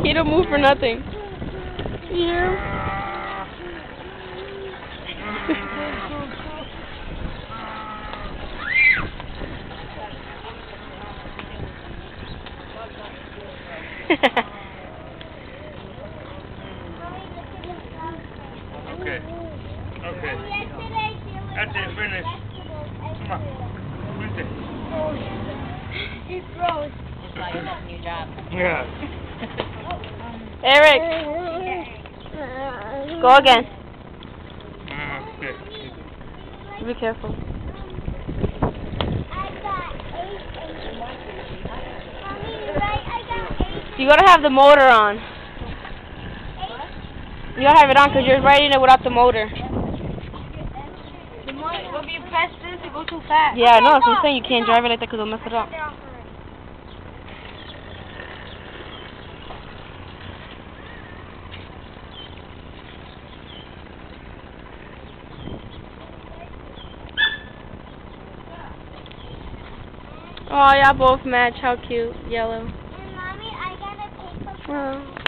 He don't move for nothing. Yeah. Okay. Okay. That's it, finish. Come on. Finish it. It's gross. New job. Yeah. Eric, go again. Okay. Be careful. You gotta have the motor on. You gotta have it on because you're riding it without the motor. The motor, when you press this, it goes too fast. Yeah, no, that's what I'm saying. You can't drive it like that because it'll mess it up. Oh, y'all both match. How cute. Yellow. And Mommy, I got a paper. Oh.